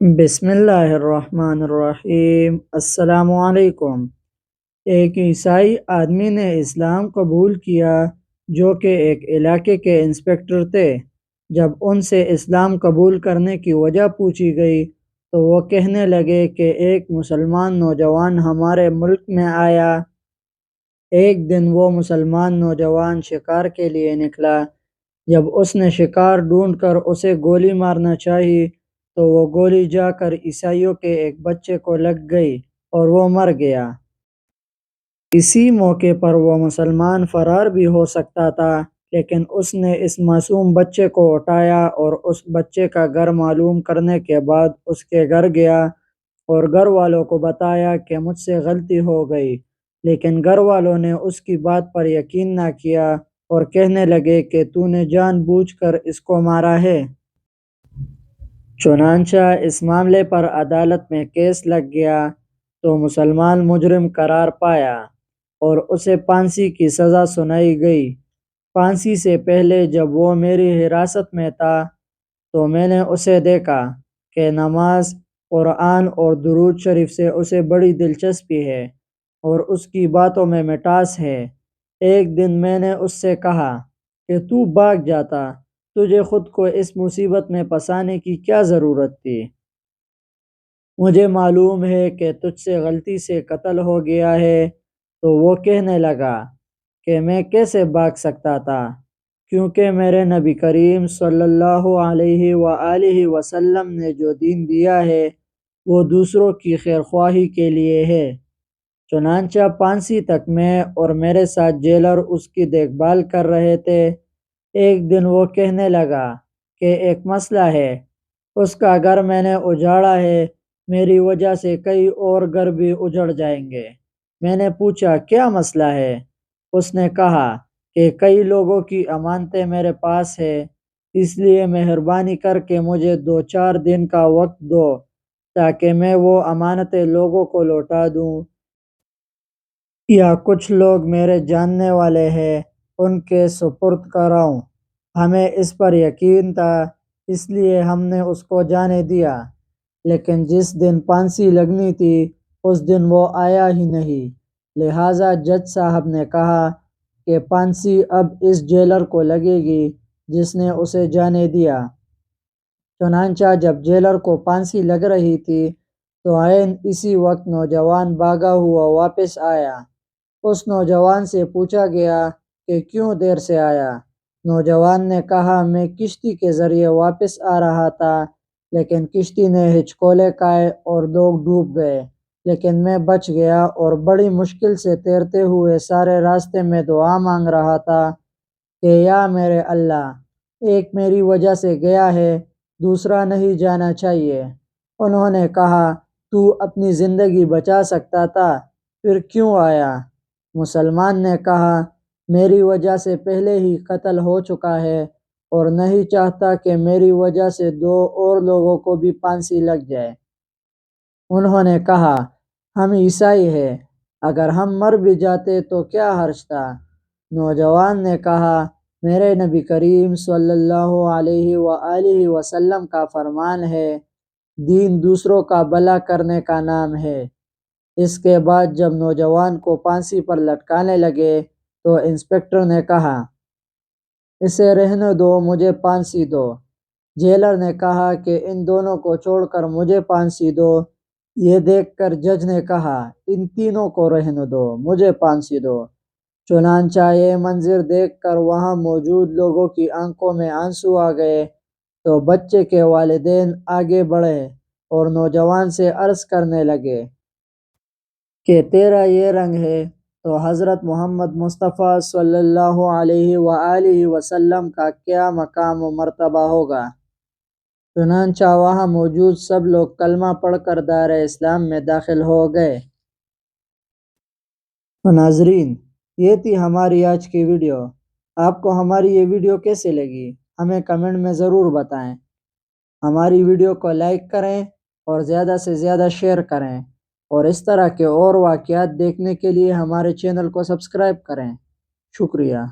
بسم اللہ الرحمن الرحیم۔ السلام علیکم۔ ایک عیسائی آدمی نے اسلام قبول کیا جو کہ ایک علاقے کے انسپکٹر تھے۔ جب ان سے اسلام قبول کرنے کی وجہ پوچھی گئی تو وہ کہنے لگے کہ ایک مسلمان نوجوان ہمارے ملک میں آیا۔ ایک دن وہ مسلمان نوجوان شکار کے لیے نکلا۔ جب اس نے شکار ڈھونڈ کر اسے گولی مارنا چاہی تو وہ گولی جا کر عیسائیوں کے ایک بچے کو لگ گئی اور وہ مر گیا۔ اسی موقع پر وہ مسلمان فرار بھی ہو سکتا تھا، لیکن اس نے اس معصوم بچے کو اٹھایا اور اس بچے کا گھر معلوم کرنے کے بعد اس کے گھر گیا اور گھر والوں کو بتایا کہ مجھ سے غلطی ہو گئی، لیکن گھر والوں نے اس کی بات پر یقین نہ کیا اور کہنے لگے کہ تو نے جان بوجھ کر اس کو مارا ہے۔ چنانچہ اس معاملے پر عدالت میں کیس لگ گیا تو مسلمان مجرم قرار پایا اور اسے پھانسی کی سزا سنائی گئی۔ پھانسی سے پہلے جب وہ میری حراست میں تھا تو میں نے اسے دیکھا کہ نماز، قرآن اور درود شریف سے اسے بڑی دلچسپی ہے اور اس کی باتوں میں مٹاس ہے۔ ایک دن میں نے اس سے کہا کہ تو بھاگ جاتا، تجھے خود کو اس مصیبت میں پھنسانے کی کیا ضرورت تھی؟ مجھے معلوم ہے کہ تجھ سے غلطی سے قتل ہو گیا ہے۔ تو وہ کہنے لگا کہ میں کیسے بھاگ سکتا تھا، کیونکہ میرے نبی کریم صلی اللہ علیہ وآلہ وسلم نے جو دین دیا ہے وہ دوسروں کی خیر خواہی کے لیے ہے۔ چنانچہ پھانسی تک میں اور میرے ساتھ جیلر اس کی دیکھ بھال کر رہے تھے۔ ایک دن وہ کہنے لگا کہ ایک مسئلہ ہے، اس کا گھر میں نے اجاڑا ہے، میری وجہ سے کئی اور گھر بھی اجڑ جائیں گے۔ میں نے پوچھا کیا مسئلہ ہے؟ اس نے کہا کہ کئی لوگوں کی امانتیں میرے پاس ہے، اس لیے مہربانی کر کے مجھے 2-4 دن کا وقت دو تاکہ میں وہ امانتیں لوگوں کو لوٹا دوں، یا کچھ لوگ میرے جاننے والے ہیں ان کے سپرد کراؤں۔ ہمیں اس پر یقین تھا، اس لیے ہم نے اس کو جانے دیا، لیکن جس دن پھانسی لگنی تھی اس دن وہ آیا ہی نہیں۔ لہٰذا جج صاحب نے کہا کہ پھانسی اب اس جیلر کو لگے گی جس نے اسے جانے دیا۔ چنانچہ جب جیلر کو پھانسی لگ رہی تھی تو عین اسی وقت نوجوان بھاگا ہوا واپس آیا۔ اس نوجوان سے پوچھا گیا کہ کیوں دیر سے آیا؟ نوجوان نے کہا میں کشتی کے ذریعے واپس آ رہا تھا، لیکن کشتی نے ہچکولے کھائے اور لوگ ڈوب گئے، لیکن میں بچ گیا اور بڑی مشکل سے تیرتے ہوئے سارے راستے میں دعا مانگ رہا تھا کہ یا میرے اللہ، ایک میری وجہ سے گیا ہے، دوسرا نہیں جانا چاہیے۔ انہوں نے کہا تو اپنی زندگی بچا سکتا تھا، پھر کیوں آیا؟ مسلمان نے کہا میری وجہ سے پہلے ہی قتل ہو چکا ہے اور نہیں چاہتا کہ میری وجہ سے 2 اور لوگوں کو بھی پھانسی لگ جائے۔ انہوں نے کہا ہم عیسائی ہیں، اگر ہم مر بھی جاتے تو کیا حرج تھا؟ نوجوان نے کہا میرے نبی کریم صلی اللہ علیہ وآلہ وسلم کا فرمان ہے، دین دوسروں کا بھلا کرنے کا نام ہے۔ اس کے بعد جب نوجوان کو پھانسی پر لٹکانے لگے تو انسپکٹر نے کہا اسے رہنے دو، مجھے پھانسی دو۔ جیلر نے کہا کہ ان دونوں کو چھوڑ کر مجھے پھانسی دو۔ یہ دیکھ کر جج نے کہا ان تینوں کو رہنے دو، مجھے پھانسی دو۔ چنانچہ یہ منظر دیکھ کر وہاں موجود لوگوں کی آنکھوں میں آنسو آ گئے تو بچے کے والدین آگے بڑھے اور نوجوان سے عرض کرنے لگے کہ تیرا یہ رنگ ہے تو حضرت محمد مصطفیٰ صلی اللہ علیہ وآلہ وسلم کا کیا مقام و مرتبہ ہوگا؟ چنانچہ وہاں موجود سب لوگ کلمہ پڑھ کر دائرہ اسلام میں داخل ہو گئے۔ ناظرین، یہ تھی ہماری آج کی ویڈیو۔ آپ کو ہماری یہ ویڈیو کیسے لگی ہمیں کمنٹ میں ضرور بتائیں۔ ہماری ویڈیو کو لائک کریں اور زیادہ سے زیادہ شیئر کریں، اور اس طرح کے اور واقعات دیکھنے کے لیے ہمارے چینل کو سبسکرائب کریں۔ شکریہ۔